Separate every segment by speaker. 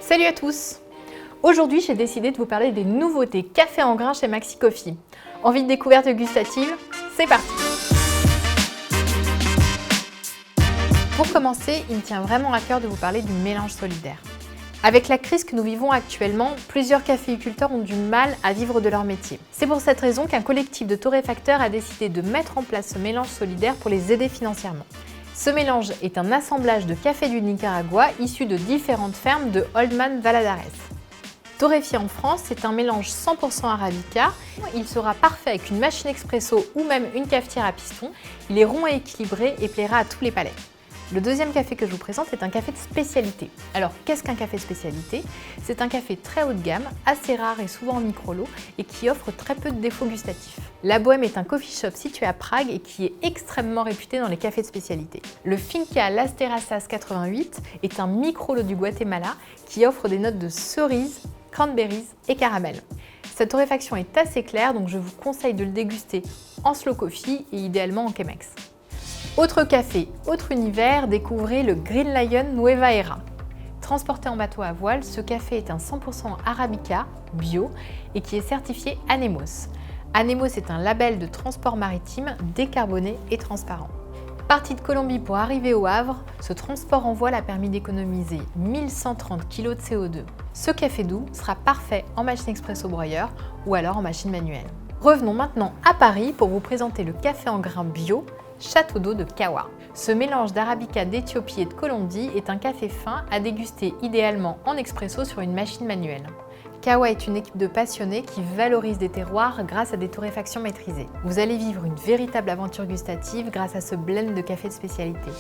Speaker 1: Salut à tous! Aujourd'hui, j'ai décidé de vous parler des nouveautés café en grains chez Maxi Coffee. Envie de découverte gustative? C'est parti! Pour commencer, il me tient vraiment à cœur de vous parler du mélange solidaire. Avec la crise que nous vivons actuellement, plusieurs caféiculteurs ont du mal à vivre de leur métier. C'est pour cette raison qu'un collectif de torréfacteurs a décidé de mettre en place ce mélange solidaire pour les aider financièrement. Ce mélange est un assemblage de café du Nicaragua issu de différentes fermes de Oldman Valadares. Torréfié en France, c'est un mélange 100% Arabica. Il sera parfait avec une machine expresso ou même une cafetière à piston. Il est rond et équilibré et plaira à tous les palais. Le deuxième café que je vous présente est un café de spécialité. Alors, qu'est-ce qu'un café de spécialité? C'est un café très haut de gamme, assez rare et souvent en micro-lot et qui offre très peu de défauts gustatifs. La Bohème est un coffee shop situé à Prague et qui est extrêmement réputé dans les cafés de spécialité. Le Finca Las Terrazas 88 est un micro-lot du Guatemala qui offre des notes de cerise, cranberries et caramel. Cette torréfaction est assez claire, donc je vous conseille de le déguster en slow coffee et idéalement en Chemex. Autre café, autre univers, découvrez le Green Lion Nueva Era. Transporté en bateau à voile, ce café est un 100% Arabica, bio, et qui est certifié Anemos. Anemos est un label de transport maritime décarboné et transparent. Parti de Colombie pour arriver au Havre, ce transport en voile a permis d'économiser 1130 kg de CO2. Ce café doux sera parfait en machine expresso broyeur ou alors en machine manuelle. Revenons maintenant à Paris pour vous présenter le café en grains bio Château d'eau de Kawa. Ce mélange d'Arabica d'Éthiopie et de Colombie est un café fin à déguster idéalement en expresso sur une machine manuelle. Kawa est une équipe de passionnés qui valorise des terroirs grâce à des torréfactions maîtrisées. Vous allez vivre une véritable aventure gustative grâce à ce blend de café de spécialité.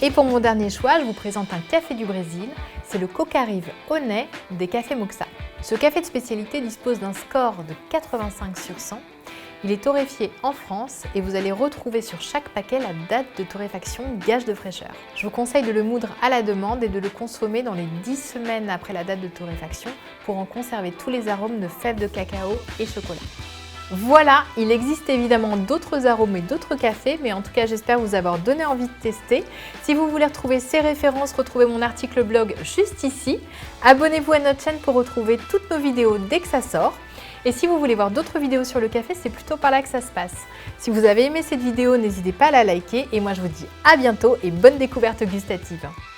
Speaker 1: Et pour mon dernier choix, je vous présente un café du Brésil, c'est le Cocarive Honey des Cafés Moxa. Ce café de spécialité dispose d'un score de 85 sur 100. Il est torréfié en France et vous allez retrouver sur chaque paquet la date de torréfaction, gage de fraîcheur. Je vous conseille de le moudre à la demande et de le consommer dans les 10 semaines après la date de torréfaction pour en conserver tous les arômes de fèves de cacao et chocolat. Voilà, il existe évidemment d'autres arômes et d'autres cafés, mais en tout cas j'espère vous avoir donné envie de tester. Si vous voulez retrouver ces références, retrouvez mon article blog juste ici. Abonnez-vous à notre chaîne pour retrouver toutes nos vidéos dès que ça sort. Et si vous voulez voir d'autres vidéos sur le café, c'est plutôt par là que ça se passe. Si vous avez aimé cette vidéo, n'hésitez pas à la liker et moi je vous dis à bientôt et bonne découverte gustative.